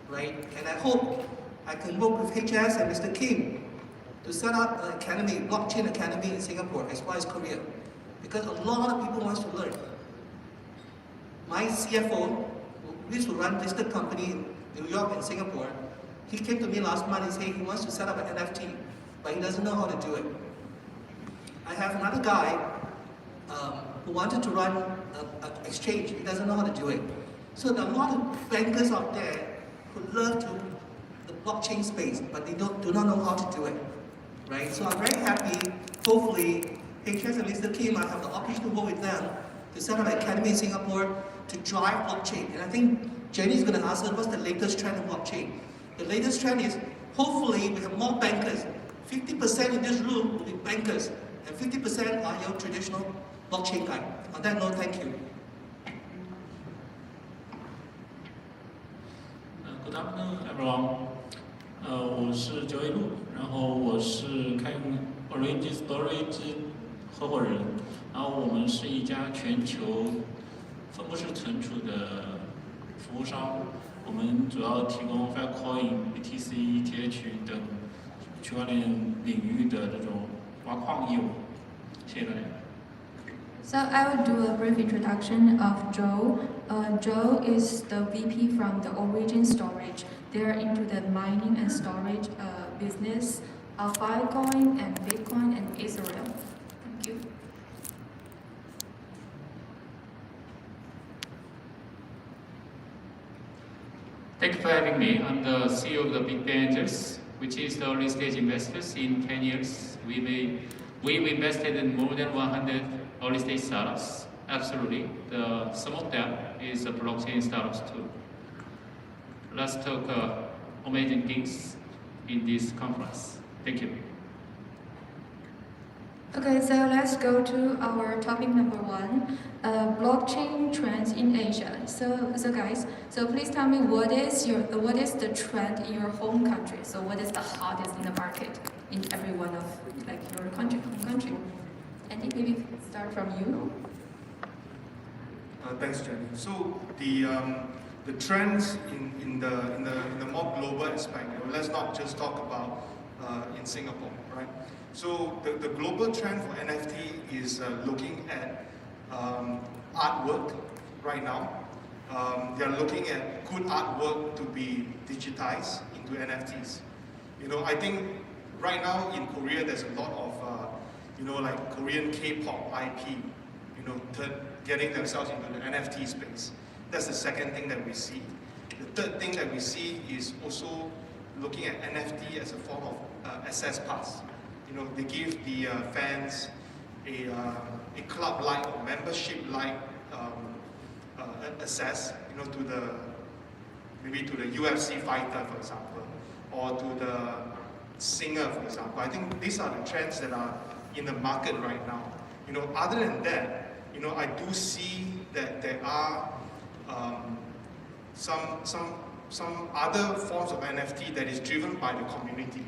right? And I hope I can work with HS and Mr. Kim to set up an academy, blockchain academy in Singapore as well as Korea, because a lot of people want to learn. My CFO, who used to run listed company in New York and Singapore, he came to me last month and said he wants to set up an NFT, but he doesn't know how to do it. I have another guy who wanted to run an exchange. He doesn't know how to do it. So there are a lot of bankers out there who love the blockchain space, but they do not know how to do it, right? So I'm very happy. Hopefully, HS and Mr. Kim, I have the opportunity to work with them to set up an academy in Singapore to drive blockchain. And I think Jenny's going to ask us what's the latest trend in blockchain. The latest trend is hopefully we have more bankers. 50% in this room will be bankers, and 50% are your traditional blockchain guy. On that note, thank you. Good afternoon, everyone. 我是九尾路，然后我是开用 Orange Storage 合伙人，然后我们是一家全球分布式存储的服务商，我们主要提供 Filecoin、BTC、ETH 等区块链领域的这种挖矿业务。谢谢大家。So I will do a brief introduction of Joe. Joe is the VP from the Origin Storage. They are into the mining and storage business of Filecoin and Bitcoin and Ethereum. Thank you. Thank you for having me. I'm the CEO of the Big Bang Angels, which is the early stage investors. In 10 years, we've invested in more than 100 early stage startups. Absolutely. Some of them is blockchain startups too. Let's talk amazing things in this conference. Thank you. Okay, so let's go to our topic number 1, blockchain trends in Asia. So guys, please tell me what is the trend in your home country? So what is the hottest in the market in every one of your country? Andy, maybe start from you. Thanks, Jenny. So the trends in the more global aspect, let's not just talk about in Singapore, right? So the global trend for NFT is looking at artwork right now. They are looking at good artwork to be digitized into NFTs. I think right now in Korea there's a lot of like Korean K-pop IP, getting themselves into the NFT space. That's the second thing that we see. The third thing that we see is also looking at NFT as a form of access pass. They give the fans a club-like or membership-like access, to maybe to the UFC fighter, for example, or to the singer, for example. I think these are the trends that are in the market right now. Other than that, I do see that there are some other forms of NFT that is driven by the community.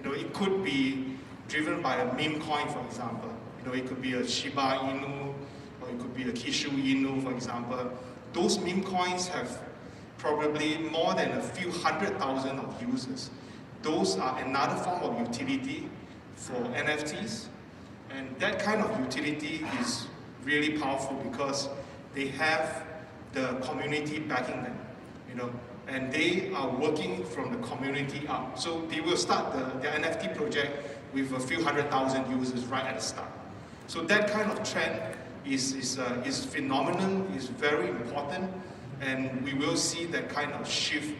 It could be driven by a meme coin, for example. It could be a Shiba Inu, or it could be a Kishu Inu, for example. Those meme coins have probably more than a few 100,000 of users. Those are another form of utility for NFTs. And that kind of utility is really powerful because they have the community backing them, and they are working from the community up. So they will start their NFT project with a few 100,000 users right at the start. So that kind of trend is phenomenal, is very important, and we will see that kind of shift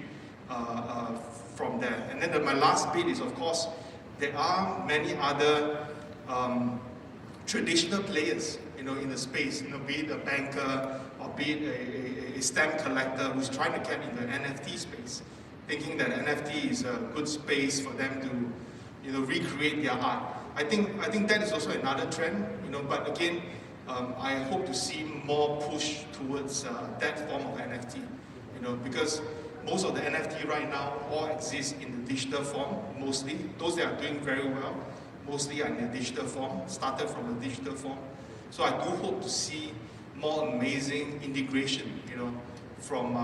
from there. And then my last bit is, of course, there are many other traditional players, in the space, be it a banker or be it a stamp collector who's trying to get in the NFT space, thinking that NFT is a good space for them to, recreate their art. I think that is also another trend, but again, I hope to see more push towards that form of NFT, because most of the NFT right now all exist in the digital form, mostly. Those that are doing very well, mostly are in the digital form, started from the digital form. So I do hope to see more amazing integration, from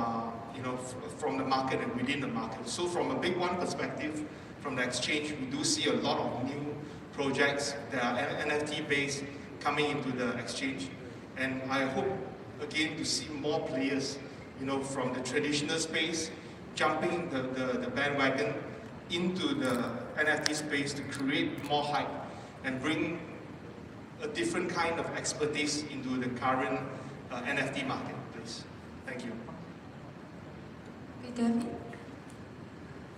from the market and within the market. So from a big one perspective, from the exchange, we do see a lot of new projects that are NFT based coming into the exchange. And I hope again to see more players, from the traditional space, jumping the bandwagon into the NFT space to create more hype and bring a different kind of expertise into the current NFT marketplace. Thank you. Okay, Davy?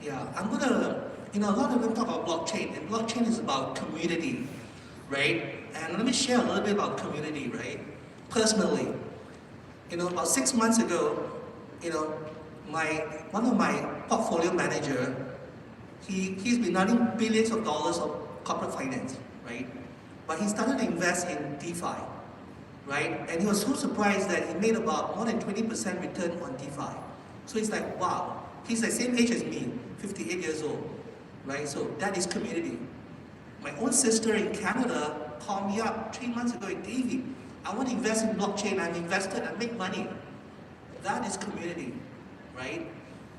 Yeah, I'm gonna, a lot of them talk about blockchain, and blockchain is about community, right? And let me share a little bit about community, right? Personally, about 6 months ago, one of my portfolio manager, he's been earning billions of dollars of corporate finance, right? But he started to invest in DeFi, right? And he was so surprised that he made about more than 20% return on DeFi. So he's like, wow, he's the same age as me, 58 years old, right? So that is community. My own sister in Canada called me up 3 months ago in Davy. I want to invest in blockchain, I'm invested, I make money. That is community, right?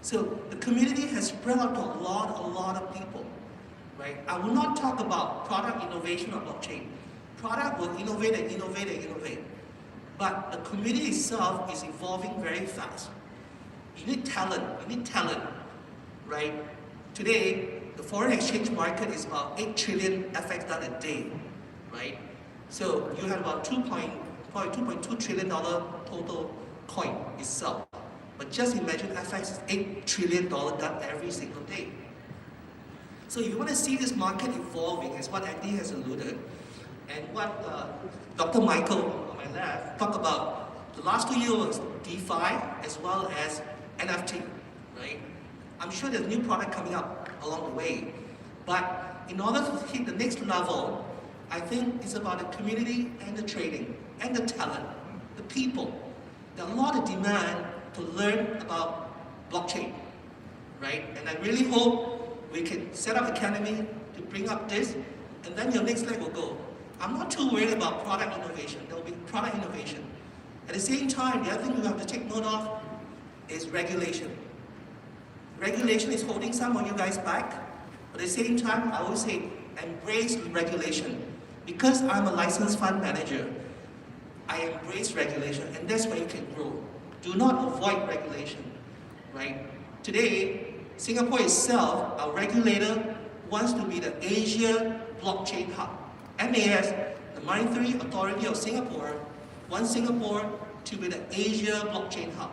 So the community has spread out to a lot of people, right? I will not talk about product innovation of blockchain. Product will innovate and innovate and innovate. But the community itself is evolving very fast. You need talent, right? Today, the foreign exchange market is about 8 trillion FX done a day, right? So you have about $2.2 trillion total coin itself. But just imagine FX is $8 trillion done every single day. So you want to see this market evolving, as what Andy has alluded, and what Dr. Michael on my left talked about. The last 2 years was DeFi as well as NFT, right? I'm sure there's new product coming up along the way. But in order to hit the next level, I think it's about the community and the trading and the talent, the people. There's a lot of demand to learn about blockchain, right? And I really hope we can set up academy to bring up this, and then your next leg will go. I'm not too worried about product innovation. There will be product innovation. At the same time, the other thing you have to take note of is regulation. Regulation is holding some of you guys back, but at the same time, I always say embrace regulation. Because I'm a licensed fund manager, I embrace regulation, and that's where you can grow. Do not avoid regulation, right? Today, Singapore itself, our regulator, wants to be the Asia blockchain hub. MAS, the Monetary Authority of Singapore, wants Singapore to be the Asia blockchain hub.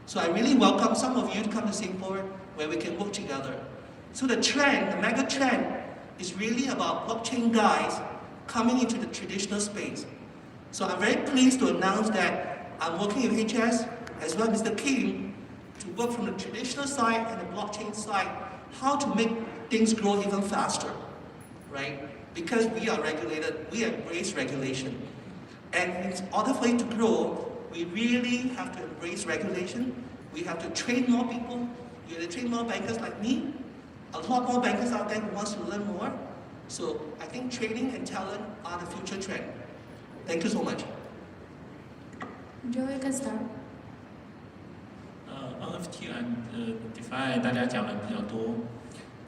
So I really welcome some of you to come to Singapore where we can work together. So the trend, the mega trend, is really about blockchain guys coming into the traditional space. So I'm very pleased to announce that I'm working with HS as well as Mr. Kim to work from the traditional side and the blockchain side, how to make things grow even faster, right? Because we are regulated, we embrace regulation. And in order for it to grow, we really have to embrace regulation. We have to train more people. You have to train more bankers like me. A lot more bankers out there who wants to learn more. So I think training and talent are the future trend. Thank you so much. Joe, you can start. NFT and DeFi 大家讲的比较多，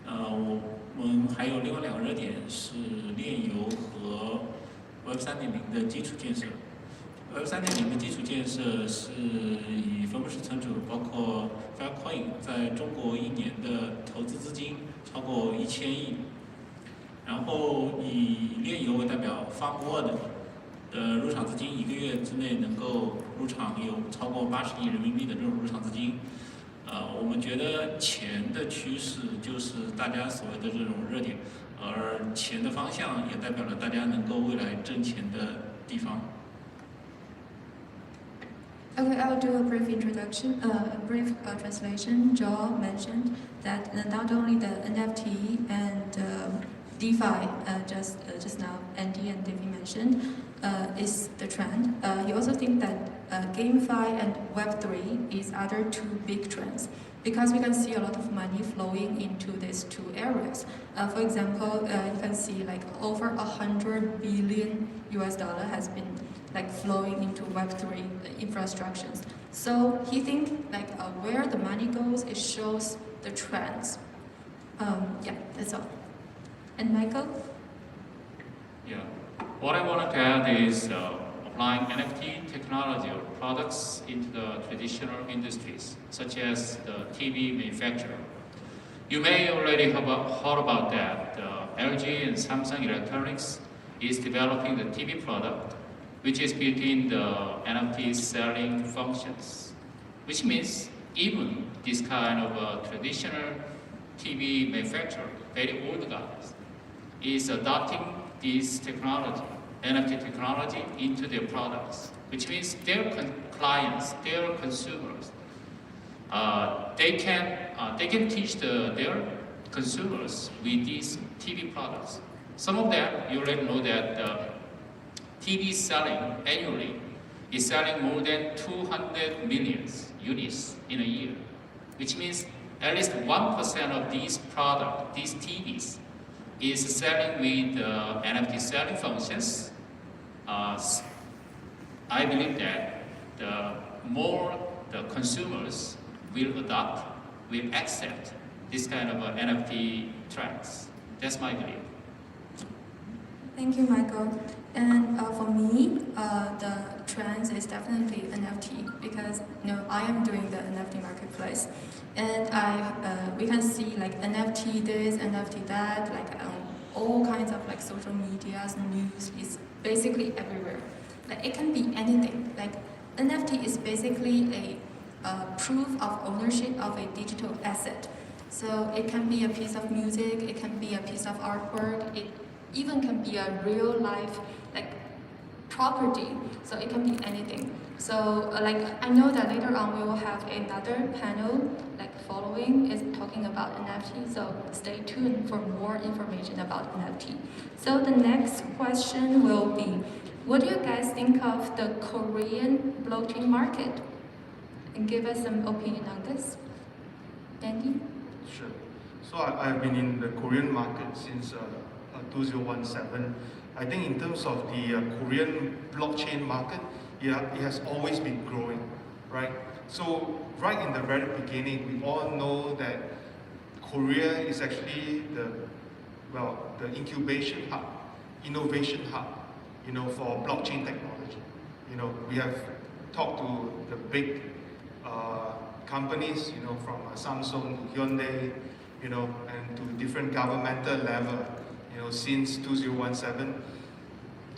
我们还有另外2个热点是链游和 Web 3.0的基础建设。Web 3.0的基础建设是以分布式存储，包括 Filecoin 在中国1年的投资资金超过1000亿，然后以链游为代表 FarmWorld 的入场资金1个月之内能够入场有超过80亿人民币的这种入场资金。我们觉得钱的趋势就是大家所谓的这种热点，而钱的方向也代表了大家能够未来挣钱的地方。Okay, I'll do a brief introduction, brief translation. Joel mentioned that not only the NFT and DeFi, just now Andy and Davy mentioned, is the trend. He also thinks that GameFi and Web3 is other 2 big trends, because we can see a lot of money flowing into these 2 areas. For example, you can see like over $100 billion has been like flowing into Web3 infrastructures. So he thinks like where the money goes, it shows the trends. Yeah, that's all. And Michael? Yeah. What I wanted to add is applying NFT technology or products into the traditional industries, such as the TV manufacturer. You may already have heard about that. LG and Samsung Electronics is developing the TV product, which is built in the NFT selling functions, which means even this kind of traditional TV manufacturer, very old guys, is adopting this technology, NFT technology, into their products, which means their clients, their consumers, they can teach their consumers with these TV products. Some of them, you already know that TV selling annually is selling more than 200 million units in a year, which means at least 1% of these products, these TVs, is selling with NFT selling functions. I believe that the more the consumers will adopt, will accept this kind of NFT trends. That's my belief. Thank you, Michael. And for me, the trends is definitely NFT because I am doing the NFT marketplace, and we can see like NFT this, NFT that, like all kinds of like social medias, news is basically everywhere. Like it can be anything. Like NFT is basically a proof of ownership of a digital asset. So it can be a piece of music, it can be a piece of artwork, it even can be a real life like property. So it can be anything. So like I know that later on we will have another panel like following is talking about NFT. So stay tuned for more information about NFT. So the next question will be, what do you guys think of the Korean blockchain market? And give us some opinion on this. Andy? Sure. So I've been in the Korean market since 2017. I think in terms of the Korean blockchain market, it has always been growing, right? So right in the very beginning, we all know that Korea is actually the incubation hub, innovation hub, for blockchain technology. We have talked to the big companies, from Samsung to Hyundai, and to different governmental level, since 2017.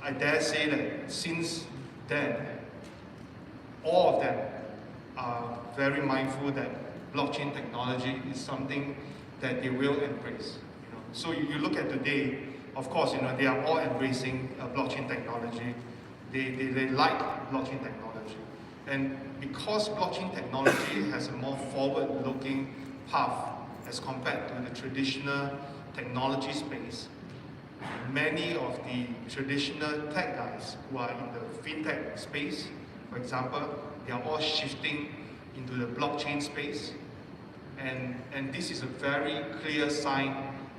I dare say that since then, all of them are very mindful that blockchain technology is something that they will embrace. So you look at today, of course, they are all embracing blockchain technology. They like blockchain technology. And because blockchain technology has a more forward-looking path as compared to the traditional technology space, many of the traditional tech guys who are in the fintech space, for example, they are all shifting into the blockchain space. And this is a very clear sign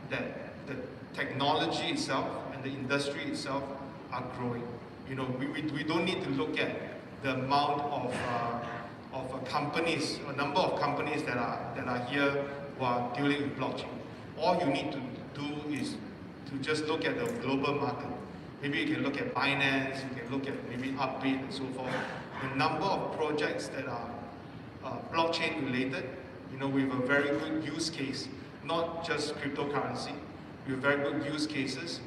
that the technology itself and the industry itself are growing. We don't need to look at the amount of companies, a number of companies that are here who are dealing with blockchain. All you need to do is to just look at the global market. Maybe you can look at Binance, you can look at maybe Upbit and so forth. The number of projects that are blockchain related, with a very good use case, not just cryptocurrency, with very good use cases.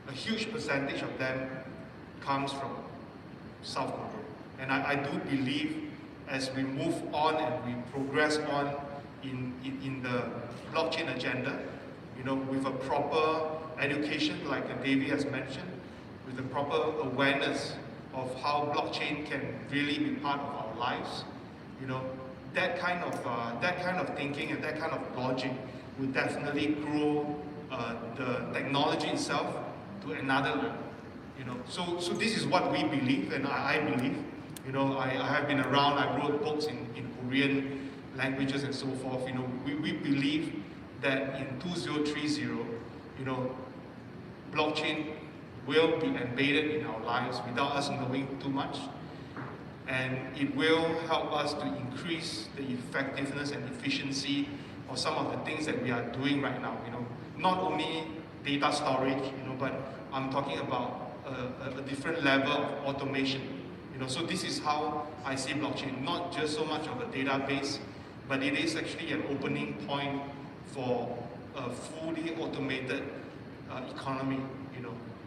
A huge percentage of them comes from South Korea. And I do believe as we move on and we progress on in the blockchain agenda, with a proper education, like Davy has mentioned, with a proper awareness of how blockchain can really be part of our lives, that kind of thinking and that kind of logic will definitely grow the technology itself to another level. So this is what we believe, and I believe. I have been around. I wrote books in Korean languages and so forth. We believe that in 2030, blockchain will be embedded in our lives without us knowing too much. And it will help us to increase the effectiveness and efficiency of some of the things that we are doing right now. Not only data storage, but I'm talking about a different level of automation. So this is how I see blockchain, not just so much of a database, but it is actually an opening point for a fully automated economy,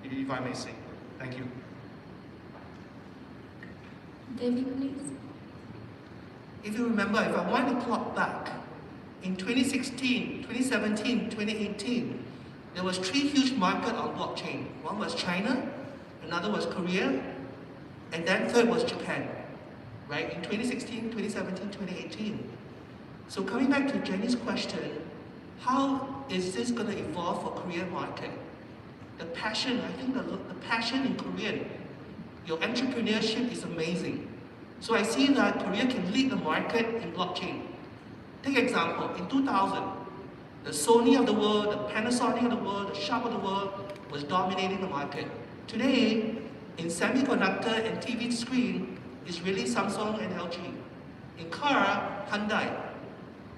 if I may say. Thank you. Davy, please. If you remember, if I wind the clock back, in 2016, 2017, 2018, there was 3 huge markets on blockchain. One was China, another was Korea, and then third was Japan, right? In 2016, 2017, 2018. So coming back to Jenny's question, how is this going to evolve for Korean market? The passion, I think the passion in Korean, your entrepreneurship is amazing. So I see that Korea can lead the market in blockchain. Take example, in 2000, the Sony of the world, the Panasonic of the world, the Sharp of the world was dominating the market. Today, in semiconductor and TV screen, it's really Samsung and LG. In car, Hyundai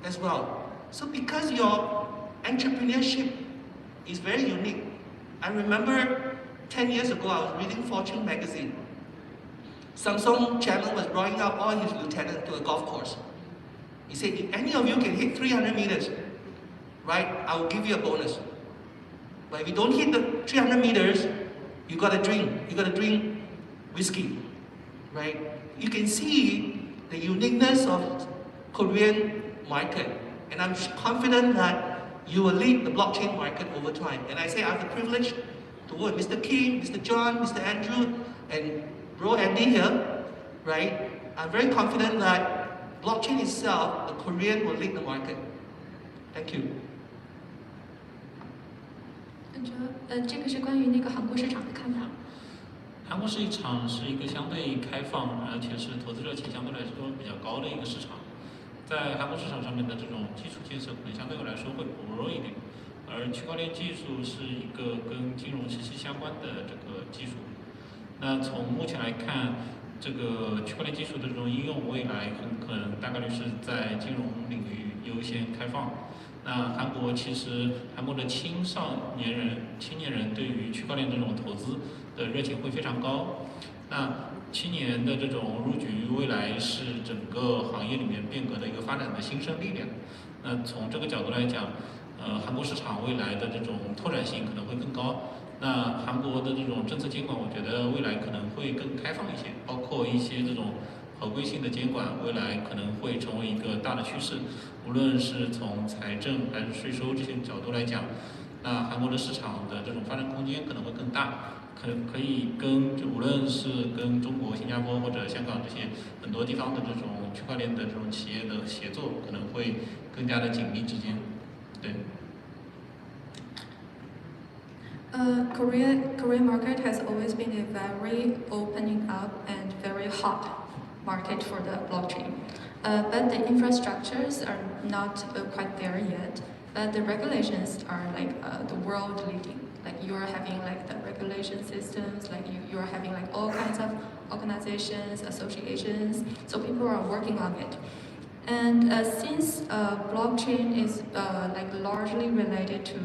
as well. So because your entrepreneurship is very unique. I remember 10 years ago, I was reading Fortune magazine. Samsung chairman was drawing out all his lieutenants to a golf course. He said, if any of you can hit 300 meters, right, I will give you a bonus. But if you don't hit the 300 meters, you gotta drink whiskey, right? You can see the uniqueness of Korean market. And I'm confident that you will lead the blockchain market over time. And I say I have the privilege to work with Mr. Kim, Mr. John, Mr. Andrew, and Bro Andy here, right? I'm very confident that blockchain itself, the Korean will lead the market. Thank you. 这个是关于那个韩国市场的看法。韩国市场是一个相对开放，而且是投资热情相对来说比较高的一个市场。在韩国市场上面的这种基础建设可能相对来说会薄弱一点，而区块链技术是一个跟金融息息相关的这个技术。那从目前来看，这个区块链技术的这种应用，未来很可能大概率是在金融领域优先开放。那韩国的青年人对于区块链这种投资的热情会非常高。那青年的这种入局，未来是整个行业里面变革的一个发展的新生力量。那从这个角度来讲，韩国市场未来的这种拓展性可能会更高。那韩国的这种政策监管，我觉得未来可能会更开放一些，包括一些这种合规性的监管，未来可能会成为一个大的趋势。无论是从财政还是税收这些角度来讲，那韩国的市场的这种发展空间可能会更大。可以无论是跟中国、新加坡或者香港这些很多地方的这种区块链的这种企业的协作，可能会更加的紧密之间。对。Korean market has always been a very opening up and very hot market for the blockchain. But the infrastructures are not quite there yet. But the regulations are like the world leading. Like you are having like the regulation systems, like you are having like all kinds of organizations, associations. So people are working on it. And since blockchain is like largely related to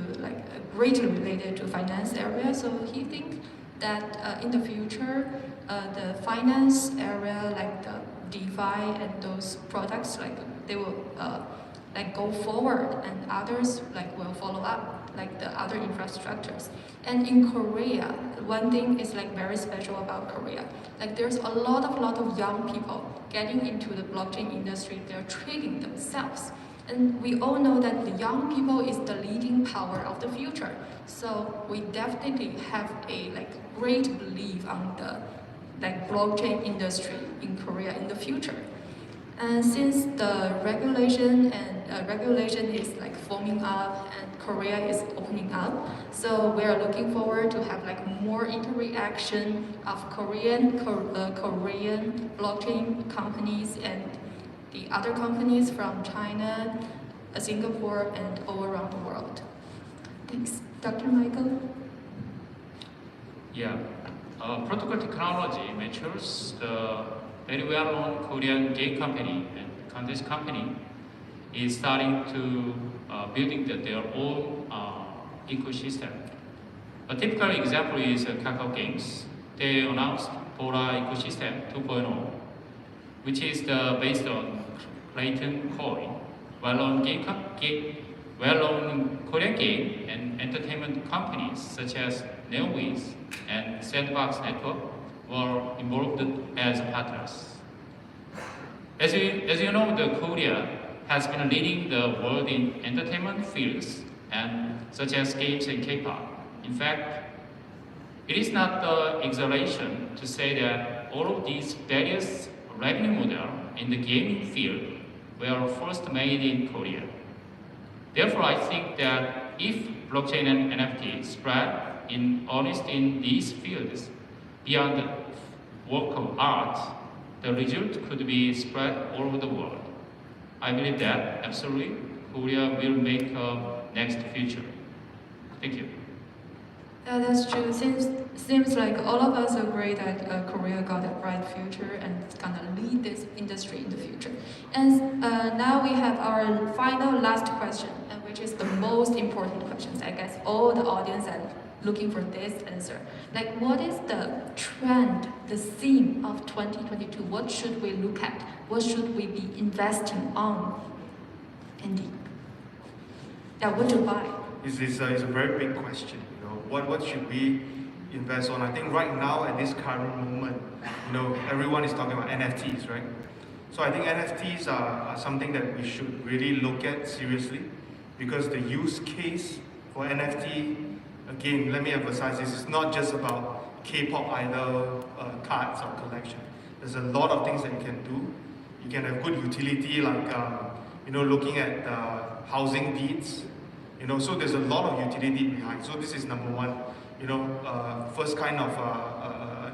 greatly related to finance area, so he thinks that in the future the finance area like the Defi and those products they will go forward and others will follow up. Like the other infrastructures. And in Korea, one thing is very special about Korea. Like there's a lot of young people getting into the blockchain industry. They're trading themselves. And we all know that the young people is the leading power of the future. So we definitely have a great belief on the blockchain industry in Korea in the future. And since the regulation is forming up and Korea is opening up, so we are looking forward to have more interaction of Korean blockchain companies and the other companies from China, Singapore, and all around the world. Thanks, Dr. Michael. Yeah. Protocol technology matures the very well-known Korean game company and contest company is starting to building their own ecosystem. A typical example is Kakao Games. They announced Bora Ecosystem 2.0, which is based on Clayton Coin, well-known Korean game and entertainment companies such as NeoWiz and Sandbox Network were involved as partners. As you know, Korea has been leading the world in entertainment fields and such as games and K-pop. In fact, it is not the exaggeration to say that all of these various revenue models in the gaming field were first made in Korea. Therefore, I think that if blockchain and NFT spread in earnest in these fields beyond the work of art, the result could be spread all over the world. I believe that absolutely Korea will make a next future. Thank you. Yeah, that's true. Seems like all of us agree that Korea got a bright future and it's gonna lead this industry in the future. And now we have our final last question, which is the most important question. I guess all the audience are looking for this answer. Like, what is the trend, the theme of 2022? What should we look at? What should we be investing on? Andy. Yeah, what to buy? It's a very big question. You know, what should we invest on? I think right now at this current moment, you know, everyone is talking about NFTs, right? So I think NFTs are something that we should really look at seriously, because the use case for NFT, again, let me emphasize this, it's not just about K-pop idol cards or collection. There's a lot of things that you can do. You can have good utility, like you know, looking at housing deeds. You know, so there's a lot of utility behind. So this is number one. You know, first kind of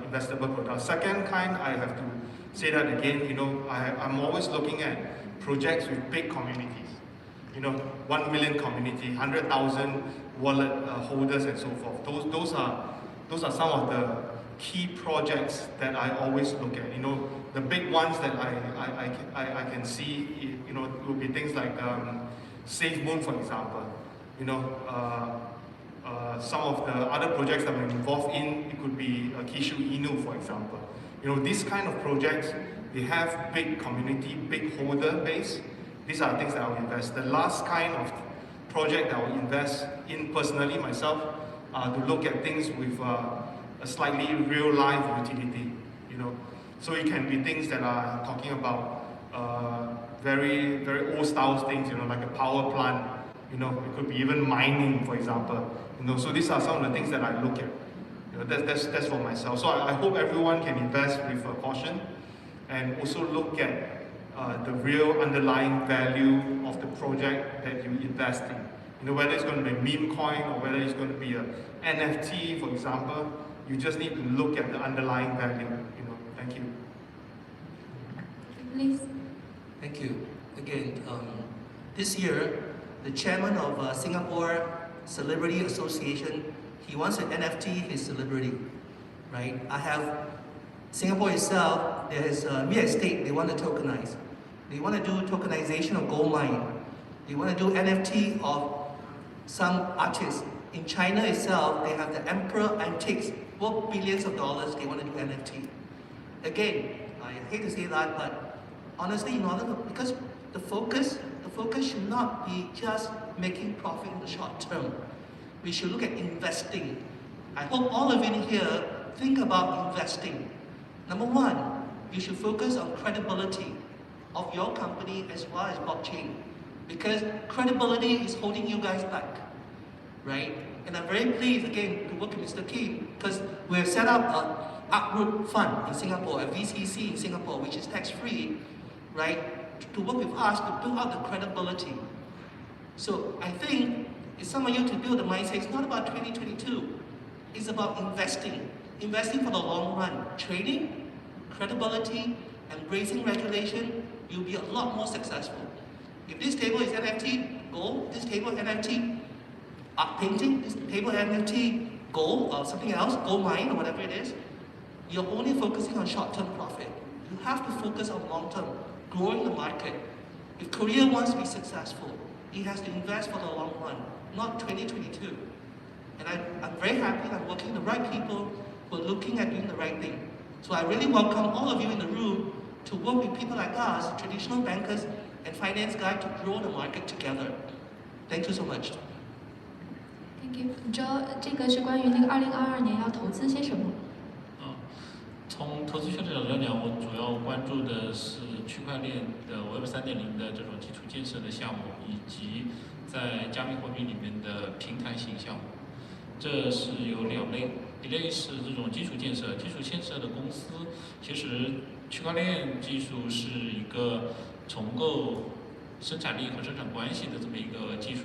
investable product. Second kind, I have to say that again. You know, I'm always looking at projects with big communities. You know, 1 million community, 100,000 wallet holders, and so forth. Those are some of the key projects that I always look at. You know, the big ones that I can see, you know, will be things like SafeMoon, for example. You know, some of the other projects that I'm involved in, it could be Kishu Inu, for example. You know, these kind of projects, they have big community, big holder base. These are things that I'll invest. The last kind of project that I'll invest in personally myself, to look at things with a slightly real life utility. You know, so it can be things that are talking about very, very old style things. You know, like a power plant. You know, it could be even mining, for example. You know, so these are some of the things that I look at. You know, that's for myself. So I hope everyone can invest with caution, and also look at the real underlying value of the project that you invest in. You know, whether it's going to be a meme coin or whether it's going to be a NFT, for example. You just need to look at the underlying value. You know, thank you. Please. Thank you. Again, this year, the chairman of Singapore Celebrity Association, he wants an NFT his celebrity, right? I have Singapore itself, there is real estate they want to tokenize. They want to do tokenization of gold mine. They want to do NFT of some artists. In China itself, they have the Emperor Antiques, worth billions of dollars, they want to do NFT. Again, I hate to say that, but honestly, in order to, because the focus should not be just making profit in the short term. We should look at investing. I hope all of you here think about investing. Number one, you should focus on credibility of your company as well as blockchain, because credibility is holding you guys back, right? And I'm very pleased again to work with Mr. Kim, because we have set up an Uproot fund in Singapore, a VCC in Singapore, which is tax-free, right? To work with us to build out the credibility. So I think it's some of you to build the mindset. It's not about 2022. It's about investing. Investing for the long run. Trading, credibility, embracing regulation, you'll be a lot more successful. If this table is NFT, gold, this table NFT, art painting, this table NFT, gold or something else, gold mine or whatever it is, you're only focusing on short-term profit. You have to focus on long-term, growing the market. If Korea wants to be successful, it has to invest for the long run, not 2022. And I'm very happy I'm working with the right people who are looking at doing the right thing. So I really welcome all of you in the room to work with people like us, traditional bankers and finance guys, to grow the market together. Thank you so much. Thank you. Joe， 这个是关于那个2022年要投资些什么？从投资学的角度来讲，我主要关注的是区块链的 Web 3.0的这种基础建设的项目，以及在加密货币里面的平台型项目。这是有两类，一类是这种基础建设的公司，其实区块链技术是一个重构生产力和生产关系的这么一个技术，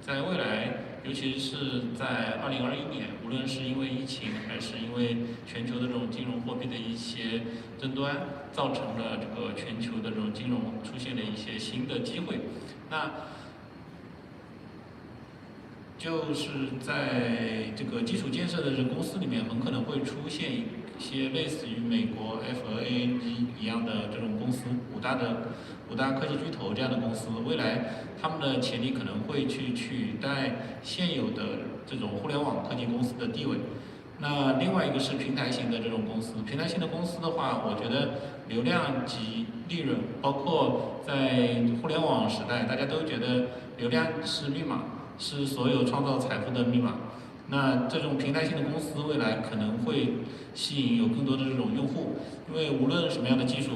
在未来，尤其是在2021年，无论是因为疫情，还是因为全球的这种金融货币的一些争端，造成了这个全球的这种金融出现了一些新的机会。那就是在这个基础建设的这公司里面，很可能会出现一些类似于美国 FAANG 一样的这种公司，五大科技巨头这样的公司，未来他们的潜力可能会去取代现有的这种互联网科技公司的地位。那另外一个是平台型的这种公司，平台型的公司的话，我觉得流量及利润，包括在互联网时代，大家都觉得流量是密码，是所有创造财富的密码。那这种平台型的公司未来可能会吸引有更多的这种用户，因为无论什么样的技术，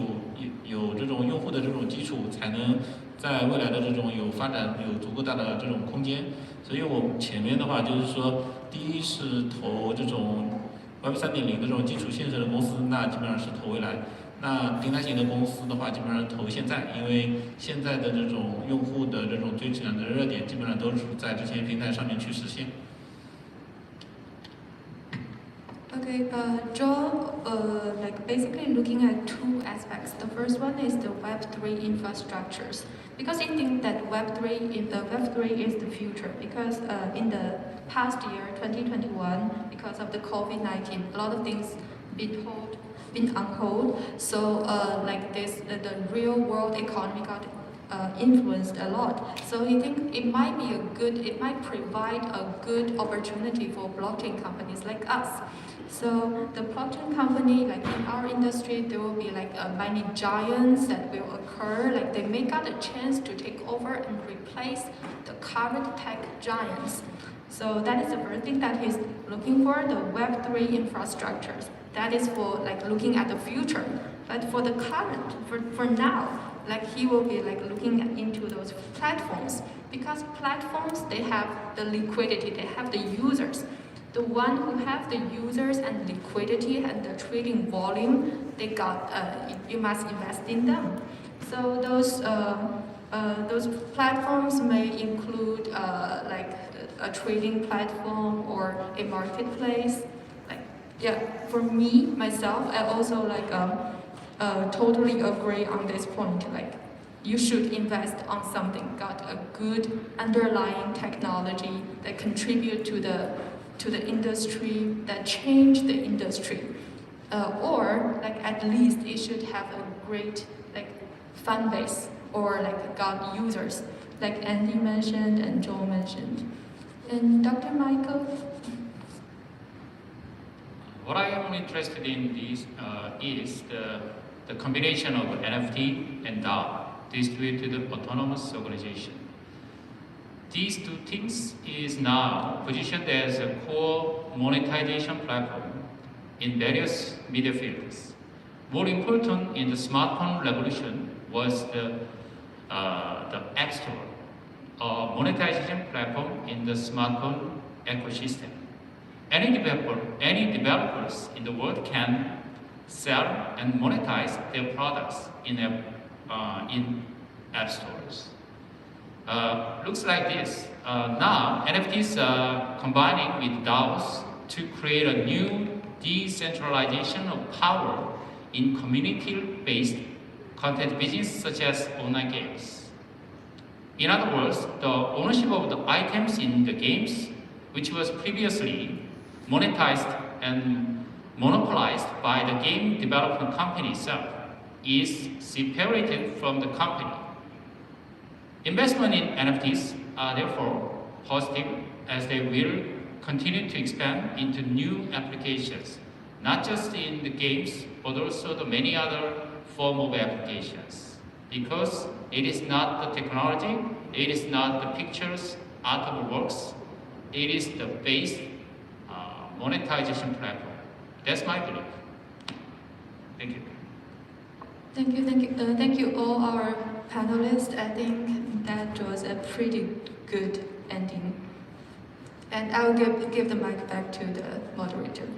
有这种用户的这种基础，才能在未来的这种有发展有足够大的这种空间。所以我前面的话就是说，第一是投这种 Web 3.0的这种基础建设的公司，那基本上是投未来。那平台型的公司的话，基本上投现在，因为现在的这种用户的这种追赶的热点，基本上都是在这些平台上面去实现。Okay, Joe, like basically looking at two aspects. The first one is the Web3 infrastructures, because I think that Web3 is the future. Because in the past year, 2021, because of the COVID-19, a lot of things been on hold. So like this, the real world economy got influenced a lot. So I think it might provide a good opportunity for blockchain companies like us. So the blockchain company, like in our industry, there will be like many giants that will occur. Like they may got a chance to take over and replace the current tech giants. So that is the first thing that he's looking for, the Web3 infrastructures. That is for like looking at the future. But for the current, for now, like he will be like looking into those platforms, because platforms, they have the liquidity, they have the users. The one who have the users and liquidity and the trading volume, they got, you must invest in them. So those platforms may include like a trading platform or a marketplace. Like, yeah, for me, myself, I also like totally agree on this point. Like, you should invest on something got a good underlying technology that contribute to the industry, that change the industry, or like at least it should have a great like fan base or like got users, like Andy mentioned and Joel mentioned. And Dr. Michael? What I am interested in is the combination of NFT and DAO, distributed autonomous organization. These two things is now positioned as a core monetization platform in various media fields. More important in the smartphone revolution was the App Store, a monetization platform in the smartphone ecosystem. Any developers in the world can sell and monetize their products in app stores. Looks like this. Now, NFTs are combining with DAOs to create a new decentralization of power in community-based content business such as online games. In other words, the ownership of the items in the games, which was previously monetized and monopolized by the game development company itself is separated from the company. Investment in NFTs are therefore positive as they will continue to expand into new applications, not just in the games, but also the many other forms of applications. Because it is not the technology, it is not the pictures, art of works, it is the base monetization platform. That's my belief. Thank you. Thank you all our panelists. I think that was a pretty good ending. And I'll give the mic back to the moderator.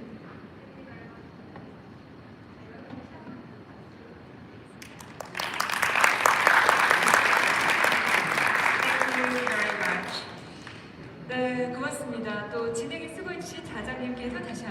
Thank you very much. 네, 고맙습니다. 또 진행에 수고해주신 자장님께서 다시